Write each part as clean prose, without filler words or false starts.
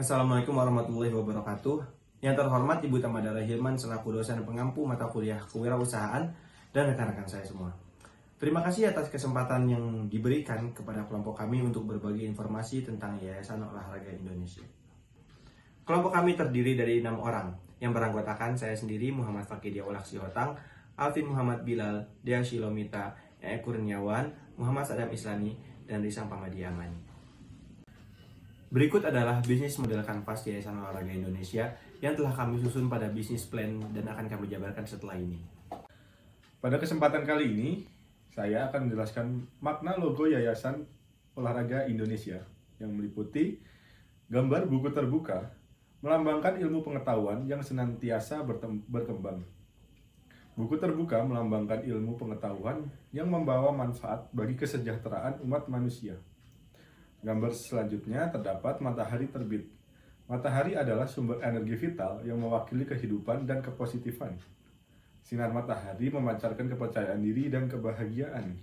Assalamualaikum warahmatullahi wabarakatuh. Yang terhormat Ibu Tamadara Hilman selaku dosen pengampu mata kuliah kewirausahaan dan rekan-rekan saya semua. Terima kasih atas kesempatan yang diberikan kepada kelompok kami untuk berbagi informasi tentang Yayasan Olahraga Indonesia. Kelompok kami terdiri dari 6 orang yang beranggotakan saya sendiri Muhammad Fakidia Olaksi Hotang, Alvin Muhammad Bilal, Dea Shilomita, Ee Kurniawan, Muhammad Sadam Islami, dan Risang Pamadi Amani. Berikut adalah bisnis model kanvas Yayasan Olahraga Indonesia yang telah kami susun pada bisnis plan dan akan kami jabarkan setelah ini. Pada kesempatan kali ini, saya akan menjelaskan makna logo Yayasan Olahraga Indonesia yang meliputi gambar buku terbuka, melambangkan ilmu pengetahuan yang senantiasa berkembang. Buku terbuka melambangkan ilmu pengetahuan yang membawa manfaat bagi kesejahteraan umat manusia. Gambar selanjutnya terdapat matahari terbit. Matahari adalah sumber energi vital yang mewakili kehidupan dan kepositifan. Sinar matahari memancarkan kepercayaan diri dan kebahagiaan.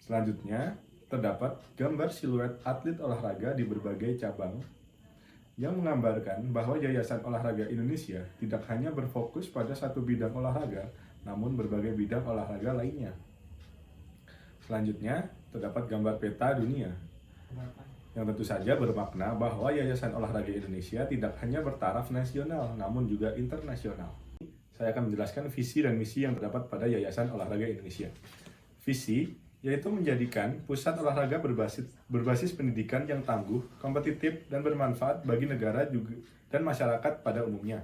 Selanjutnya, terdapat gambar siluet atlet olahraga di berbagai cabang yang menggambarkan bahwa Yayasan Olahraga Indonesia tidak hanya berfokus pada satu bidang olahraga, namun berbagai bidang olahraga lainnya. Selanjutnya, terdapat gambar peta dunia yang tentu saja bermakna bahwa Yayasan Olahraga Indonesia tidak hanya bertaraf nasional, namun juga internasional. Saya akan menjelaskan visi dan misi yang terdapat pada Yayasan Olahraga Indonesia. Visi yaitu menjadikan pusat olahraga berbasis pendidikan yang tangguh, kompetitif, dan bermanfaat bagi negara dan masyarakat pada umumnya,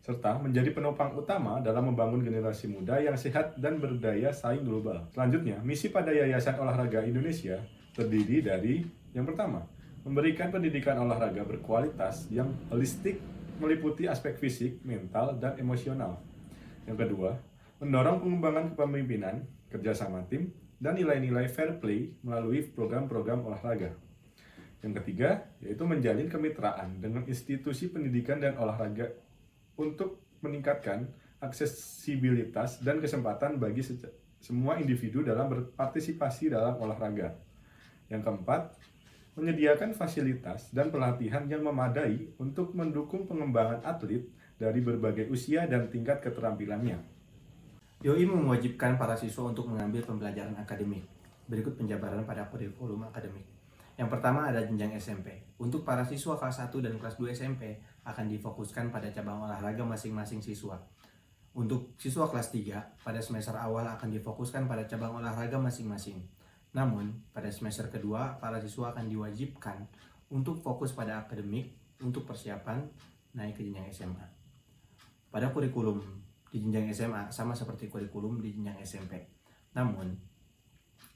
serta menjadi penopang utama dalam membangun generasi muda yang sehat dan berdaya saing global. Selanjutnya, misi pada Yayasan Olahraga Indonesia terdiri dari yang pertama, memberikan pendidikan olahraga berkualitas yang holistik meliputi aspek fisik, mental, dan emosional. Yang kedua, mendorong pengembangan kepemimpinan, kerjasama tim, dan nilai-nilai fair play melalui program-program olahraga. Yang ketiga, yaitu menjalin kemitraan dengan institusi pendidikan dan olahraga untuk meningkatkan aksesibilitas dan kesempatan bagi semua individu dalam berpartisipasi dalam olahraga. Yang keempat, menyediakan fasilitas dan pelatihan yang memadai untuk mendukung pengembangan atlet dari berbagai usia dan tingkat keterampilannya. YOI mewajibkan para siswa untuk mengambil pembelajaran akademik. Berikut penjabaran pada kurikulum akademik. Yang pertama ada jenjang SMP. Untuk para siswa kelas 1 dan kelas 2 SMP akan difokuskan pada cabang olahraga masing-masing siswa. Untuk siswa kelas 3, pada semester awal akan difokuskan pada cabang olahraga masing-masing. Namun, pada semester kedua, para siswa akan diwajibkan untuk fokus pada akademik untuk persiapan naik ke jenjang SMA. Pada kurikulum di jenjang SMA sama seperti kurikulum di jenjang SMP. Namun,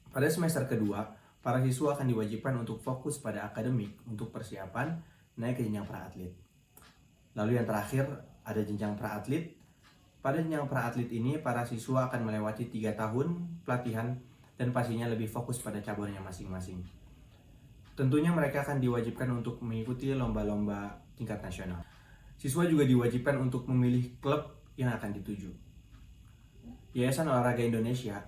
pada semester kedua, para siswa akan diwajibkan untuk fokus pada akademik untuk persiapan naik ke jenjang praatlet. Lalu yang terakhir, ada jenjang praatlet. Pada jenjang praatlet ini, para siswa akan melewati 3 tahun pelatihan dan pastinya lebih fokus pada cabangnya masing-masing. Tentunya mereka akan diwajibkan untuk mengikuti lomba-lomba tingkat nasional. Siswa juga diwajibkan untuk memilih klub yang akan dituju. Yayasan Olahraga Indonesia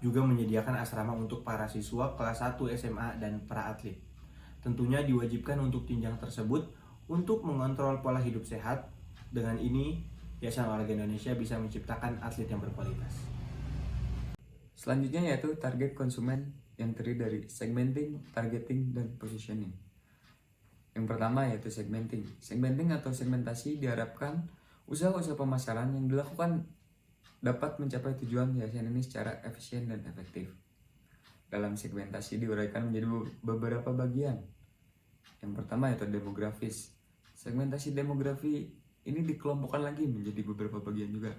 juga menyediakan asrama untuk para siswa kelas 1 SMA dan praatlet. Tentunya diwajibkan untuk jenjang tersebut untuk mengontrol pola hidup sehat. Dengan ini, Yayasan Olahraga Indonesia bisa menciptakan atlet yang berkualitas. Selanjutnya yaitu target konsumen yang terdiri dari segmenting, targeting, dan positioning. Yang pertama yaitu segmenting. Segmenting atau segmentasi diharapkan usaha-usaha pemasaran yang dilakukan dapat mencapai tujuan yayasan ini secara efisien dan efektif. Dalam segmentasi diuraikan menjadi beberapa bagian. Yang pertama yaitu demografis. Segmentasi demografi ini dikelompokkan lagi menjadi beberapa bagian juga.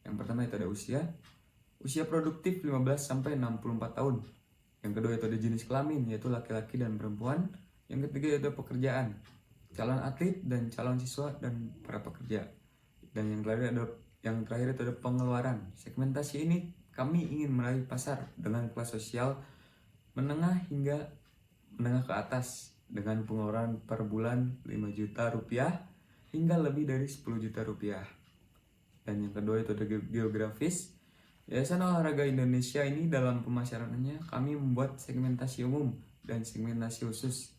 Yang pertama itu ada usia produktif 15-64 tahun. Yang kedua itu ada jenis kelamin, yaitu laki-laki dan perempuan. Yang ketiga itu pekerjaan, calon atlet dan calon siswa dan para pekerja. Dan yang terakhir itu ada pengeluaran. Segmentasi ini kami ingin meraih pasar dengan kelas sosial menengah hingga menengah ke atas dengan pengeluaran per bulan 5 juta rupiah hingga lebih dari 10 juta rupiah. Dan yang kedua itu ada geografis. Yayasan Olahraga Indonesia ini dalam pemasarannya kami membuat segmentasi umum dan segmentasi khusus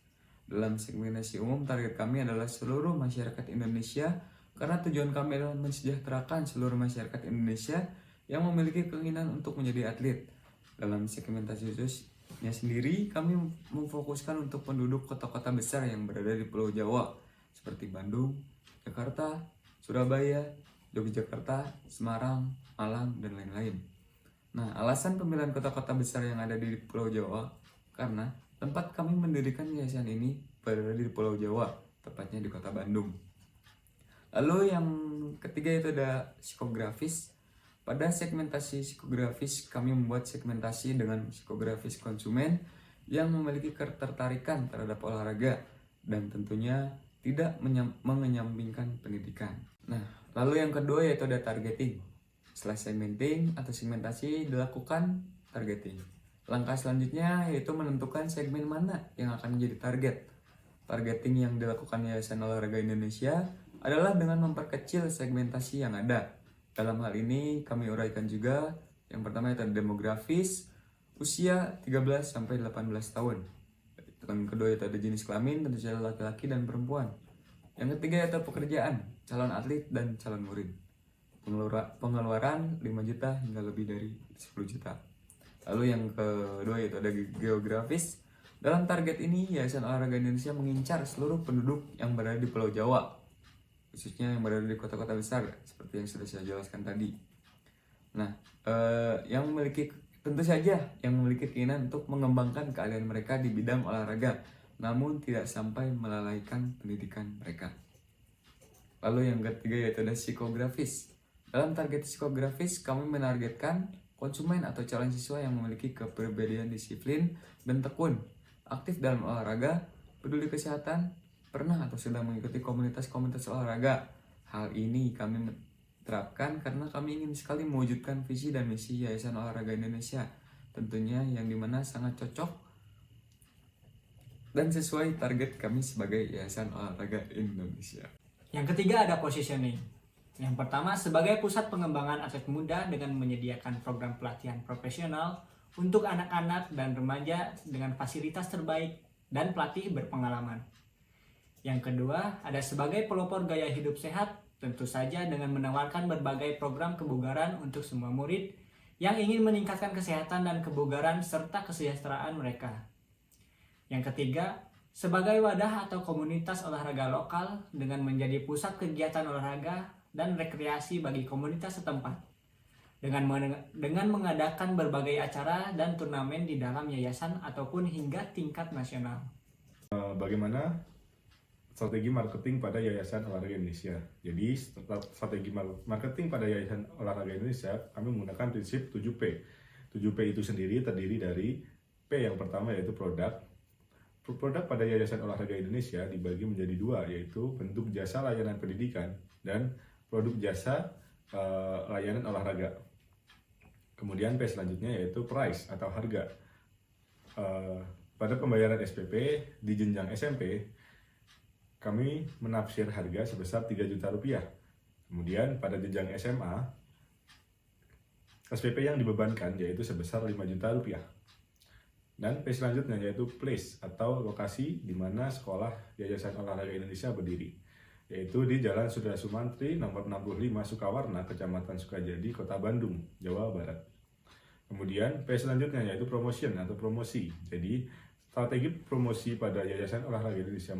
Dalam segmentasi umum, target kami adalah seluruh masyarakat Indonesia karena tujuan kami adalah mensejahterakan seluruh masyarakat Indonesia yang memiliki keinginan untuk menjadi atlet. Dalam segmentasi khususnya sendiri, kami memfokuskan untuk penduduk kota-kota besar yang berada di Pulau Jawa seperti Bandung, Jakarta, Surabaya, Yogyakarta, Semarang, Malang, dan lain-lain. Nah, alasan pemilihan kota-kota besar yang ada di Pulau Jawa karena tempat kami mendirikan yayasan ini berada di Pulau Jawa, tepatnya di kota Bandung. Lalu yang ketiga itu ada psikografis. Pada segmentasi psikografis, kami membuat segmentasi dengan psikografis konsumen yang memiliki ketertarikan terhadap olahraga dan tentunya tidak mengenyampingkan pendidikan. Nah, lalu yang kedua yaitu ada targeting. Setelah segmenting atau segmentasi dilakukan targeting. Langkah selanjutnya yaitu menentukan segmen mana yang akan menjadi target. Targeting yang dilakukan Yayasan Olahraga Indonesia adalah dengan memperkecil segmentasi yang ada. Dalam hal ini kami uraikan juga yang pertama yaitu demografis, usia 13-18 tahun. Yang kedua yaitu ada jenis kelamin, tentu saja laki-laki dan perempuan. Yang ketiga yaitu pekerjaan, calon atlet dan calon murid. Pengeluaran 5 juta hingga lebih dari 10 juta. Lalu yang kedua yaitu ada geografis. Dalam target ini, Yayasan Olahraga Indonesia mengincar seluruh penduduk yang berada di Pulau Jawa, khususnya yang berada di kota-kota besar, seperti yang sudah saya jelaskan tadi. Nah, yang memiliki tentu saja yang memiliki keinginan untuk mengembangkan keahlian mereka di bidang olahraga, namun tidak sampai melalaikan pendidikan mereka. Lalu yang ketiga yaitu ada psikografis. Dalam target psikografis, kami menargetkan konsumen atau calon siswa yang memiliki kepribadian disiplin dan tekun, aktif dalam olahraga, peduli kesehatan, pernah atau sudah mengikuti komunitas-komunitas olahraga. Hal ini kami terapkan karena kami ingin sekali mewujudkan visi dan misi Yayasan Olahraga Indonesia, tentunya yang dimana sangat cocok dan sesuai target kami sebagai Yayasan Olahraga Indonesia. Yang ketiga ada positioning. Yang pertama, sebagai pusat pengembangan atlet muda dengan menyediakan program pelatihan profesional untuk anak-anak dan remaja dengan fasilitas terbaik dan pelatih berpengalaman. Yang kedua, ada sebagai pelopor gaya hidup sehat, tentu saja dengan menawarkan berbagai program kebugaran untuk semua murid yang ingin meningkatkan kesehatan dan kebugaran serta kesejahteraan mereka. Yang ketiga, sebagai wadah atau komunitas olahraga lokal dengan menjadi pusat kegiatan olahraga dan rekreasi bagi komunitas setempat dengan mengadakan berbagai acara dan turnamen di dalam yayasan ataupun hingga tingkat nasional. Bagaimana strategi marketing pada Yayasan Olahraga Indonesia? Jadi strategi marketing pada Yayasan Olahraga Indonesia kami menggunakan prinsip 7P. 7P itu sendiri terdiri dari P yang pertama yaitu produk. Produk pada Yayasan Olahraga Indonesia dibagi menjadi dua, yaitu bentuk jasa layanan pendidikan dan produk jasa layanan olahraga. Kemudian P selanjutnya yaitu price atau harga. Pada pembayaran SPP di jenjang SMP, kami menafsir harga sebesar 3 juta rupiah. Kemudian pada jenjang SMA, SPP yang dibebankan yaitu sebesar 5 juta rupiah. Dan P selanjutnya yaitu place atau lokasi di mana sekolah Yayasan Olahraga Indonesia berdiri, yaitu di Jalan Sudra Sumantri nomor 65 Sukawarna, Kecamatan Sukajadi, Kota Bandung, Jawa Barat. Kemudian P selanjutnya yaitu promotion atau promosi. Jadi strategi promosi pada Yayasan Olahraga Indonesia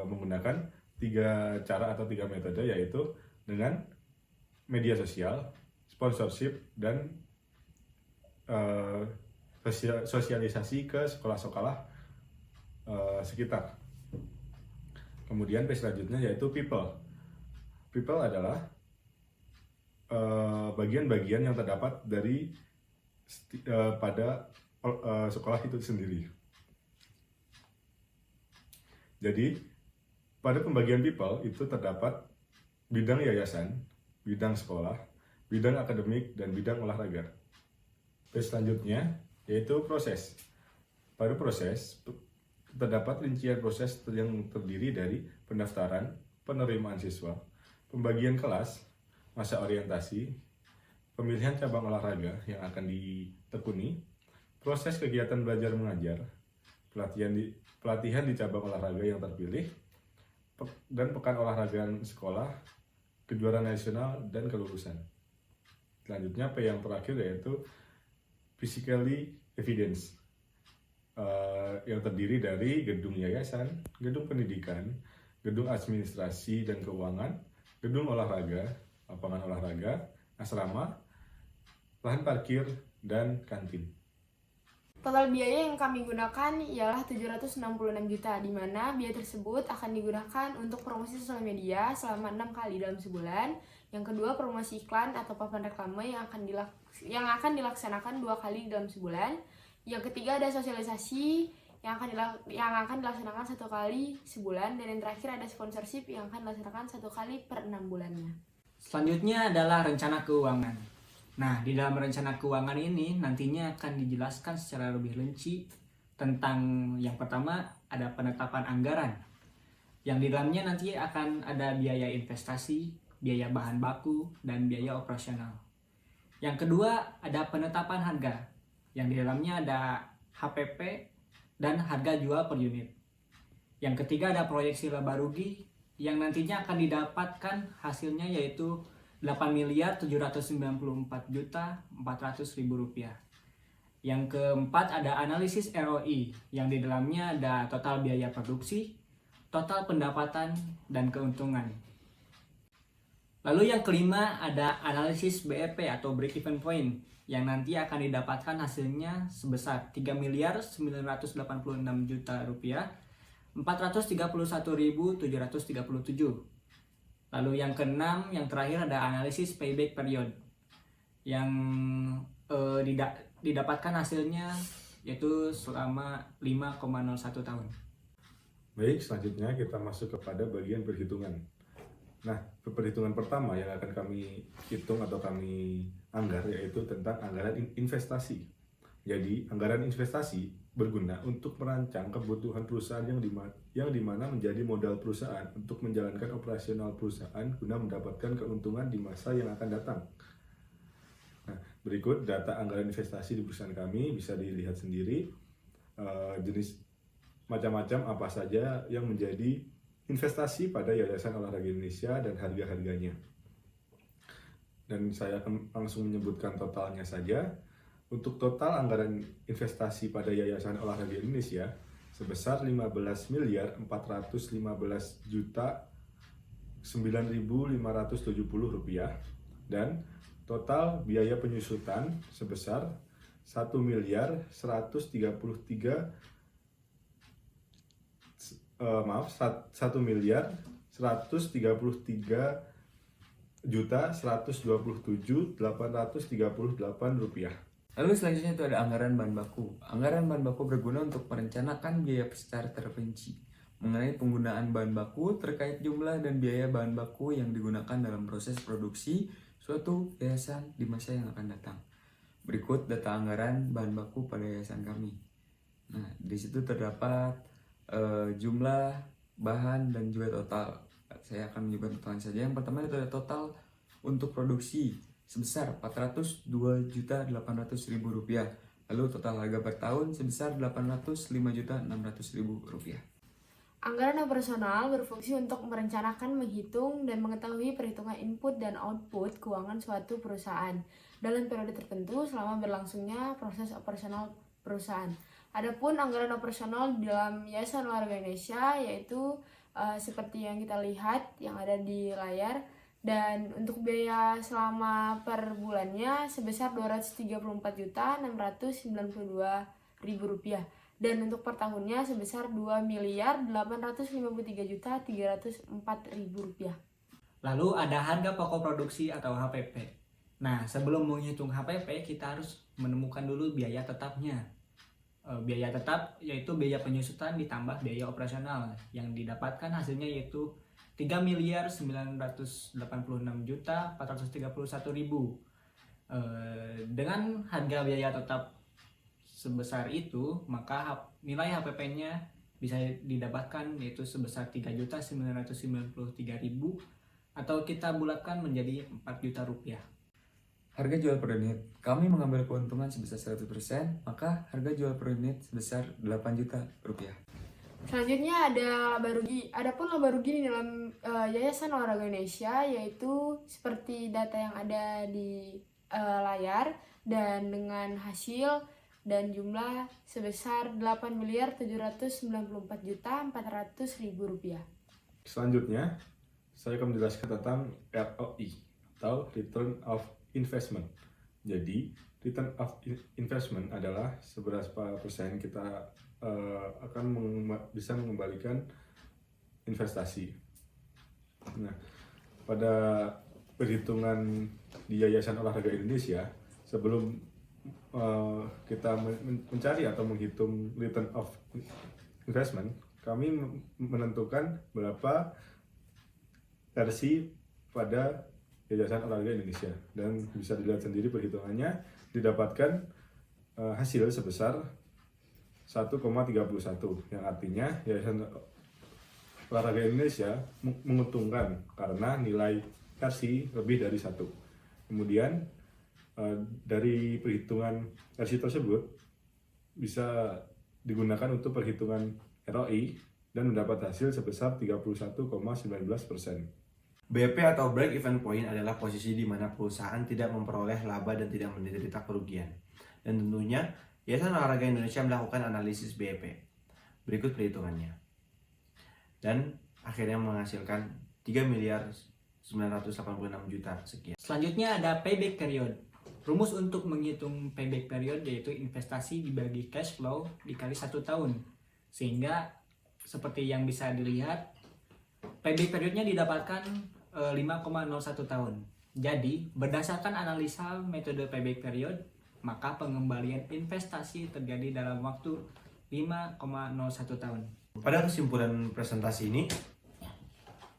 menggunakan 3 cara atau 3 metode, yaitu dengan media sosial, sponsorship, dan sosialisasi ke sekolah-sekolah sekitar. Kemudian P selanjutnya yaitu people. People adalah bagian-bagian yang terdapat dari pada sekolah itu sendiri. Jadi pada pembagian people itu terdapat bidang yayasan, bidang sekolah, bidang akademik, dan bidang olahraga. P selanjutnya yaitu proses. Pada proses terdapat rincian proses yang terdiri dari pendaftaran, penerimaan siswa, pembagian kelas, masa orientasi, pemilihan cabang olahraga yang akan ditekuni, proses kegiatan belajar mengajar, pelatihan di cabang olahraga yang terpilih, dan pekan olahraga sekolah, kejuaraan nasional, dan kelulusan. Selanjutnya P yang terakhir yaitu physically evidence, yang terdiri dari gedung yayasan, gedung pendidikan, gedung administrasi dan keuangan, gedung olahraga, lapangan olahraga, asrama, lahan parkir, dan kantin. Total biaya yang kami gunakan ialah 766 juta, di mana biaya tersebut akan digunakan untuk promosi sosial media selama 6 kali dalam sebulan. Yang kedua, promosi iklan atau papan reklame yang akan dilaksanakan 2 kali dalam sebulan. Yang ketiga, ada sosialisasi yang akan dilaksanakan 1 kali sebulan. Dan yang terakhir, ada sponsorship yang akan dilaksanakan 1 kali per 6 bulannya. Selanjutnya adalah rencana keuangan. Nah, di dalam rencana keuangan ini nantinya akan dijelaskan secara lebih rinci tentang yang pertama ada penetapan anggaran. Yang di dalamnya nanti akan ada biaya investasi, biaya bahan baku, dan biaya operasional. Yang kedua ada penetapan harga. Yang di dalamnya ada HPP dan harga jual per unit. Yang ketiga ada proyeksi laba rugi yang nantinya akan didapatkan hasilnya yaitu 8.794.400.000 rupiah. Yang keempat ada analisis ROI yang di dalamnya ada total biaya produksi, total pendapatan, dan keuntungan. Lalu yang kelima ada analisis BEP atau break even point yang nanti akan didapatkan hasilnya sebesar 3.986.000.000 rupiah, 431.737. Lalu yang keenam, yang terakhir ada analisis payback period yang didapatkan hasilnya yaitu selama 5,01 tahun. Baik, selanjutnya kita masuk kepada bagian perhitungan. Nah, perhitungan pertama yang akan kami hitung atau kami anggar yaitu tentang anggaran investasi. Jadi, anggaran investasi berguna untuk merancang kebutuhan perusahaan yang dimana menjadi modal perusahaan untuk menjalankan operasional perusahaan guna mendapatkan keuntungan di masa yang akan datang. Nah, berikut data anggaran investasi di perusahaan kami bisa dilihat sendiri, jenis macam-macam apa saja yang menjadi investasi pada Yayasan Olahraga Indonesia dan harga-harganya. Dan saya akan langsung menyebutkan totalnya saja. Untuk total anggaran investasi pada Yayasan Olahraga Indonesia sebesar 15.415.9.570 rupiah dan total biaya penyusutan sebesar 1.133.127.838 rupiah. Lalu selanjutnya itu ada anggaran bahan baku. Anggaran bahan baku berguna untuk merencanakan biaya secara terperinci mengenai penggunaan bahan baku terkait jumlah dan biaya bahan baku yang digunakan dalam proses produksi suatu yayasan di masa yang akan datang. Berikut data anggaran bahan baku pada yayasan kami. Nah, di situ terdapat jumlah bahan dan juga total. Saya akan menyebutkan totalnya saja. Yang pertama itu ada total untuk produksi sebesar 402.800.000 rupiah. Lalu total harga per tahun sebesar 805.600.000 rupiah. Anggaran operasional berfungsi untuk merencanakan, menghitung, dan mengetahui perhitungan input dan output keuangan suatu perusahaan dalam periode tertentu selama berlangsungnya proses operasional perusahaan. Adapun anggaran operasional dalam Yayasan Olahraga Indonesia yaitu seperti yang kita lihat yang ada di layar. Dan untuk biaya selama per bulannya sebesar 234.692.000 rupiah. Dan untuk per tahunnya sebesar 2.853.304.000 rupiah. Lalu ada harga pokok produksi atau HPP. Nah, sebelum menghitung HPP kita harus menemukan dulu biaya tetapnya. Biaya tetap yaitu biaya penyusutan ditambah biaya operasional yang didapatkan hasilnya yaitu 3.986.431.000. Dengan harga biaya tetap sebesar itu, maka nilai HPP-nya bisa didapatkan yaitu sebesar 3.993.000 atau kita bulatkan menjadi 4 juta rupiah. Harga jual per unit. Kami mengambil keuntungan sebesar 100%, maka harga jual per unit sebesar 8 juta rupiah. Selanjutnya ada laba rugi. Adapun laba rugi di dalam Yayasan Olahraga Indonesia yaitu seperti data yang ada di layar dan dengan hasil dan jumlah sebesar 8.794.400.000 rupiah. Selanjutnya, saya akan menjelaskan tentang ROI atau Return of Investment. Jadi, Return of Investment adalah seberapa persen kita akan bisa mengembalikan investasi. Nah, pada perhitungan di Yayasan Olahraga Indonesia, sebelum kita mencari atau menghitung Return of Investment, kami menentukan berapa versi pada Yayasan Olahraga Indonesia, dan bisa dilihat sendiri perhitungannya didapatkan hasil sebesar 1,31, yang artinya Yayasan Olahraga Indonesia menguntungkan karena nilai versi lebih dari 1. Kemudian dari perhitungan versi tersebut bisa digunakan untuk perhitungan ROI dan mendapat hasil sebesar 31,19%. BP atau break even point adalah posisi di mana perusahaan tidak memperoleh laba dan tidak menderita kerugian. Dan tentunya, Yayasan Olahraga Indonesia melakukan analisis BEP. Berikut perhitungannya. Dan akhirnya menghasilkan 3.986.000.000 sekian. Selanjutnya ada payback period. Rumus untuk menghitung payback period yaitu investasi dibagi cash flow dikali 1 tahun. Sehingga seperti yang bisa dilihat, payback periodnya didapatkan 5,01 tahun. Jadi, berdasarkan analisa metode payback period, maka pengembalian investasi terjadi dalam waktu 5,01 tahun. Pada kesimpulan presentasi ini,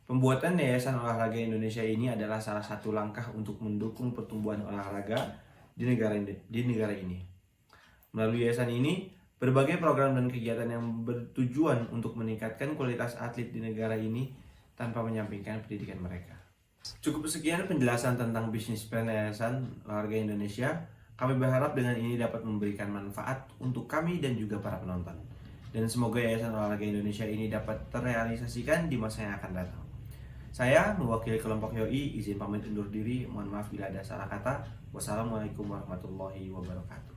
pembuatan Yayasan Olahraga Indonesia ini adalah salah satu langkah untuk mendukung pertumbuhan olahraga di negara ini. Melalui yayasan ini, berbagai program dan kegiatan yang bertujuan untuk meningkatkan kualitas atlet di negara ini tanpa menyampingkan pendidikan mereka. Cukup sekian penjelasan tentang bisnis plan Yayasan Olahraga Indonesia. Kami berharap dengan ini dapat memberikan manfaat untuk kami dan juga para penonton. Dan semoga Yayasan Olahraga Indonesia ini dapat terrealisasikan di masa yang akan datang. Saya mewakili kelompok YOI izin pamit undur diri. Mohon maaf bila ada salah kata. Wassalamualaikum warahmatullahi wabarakatuh.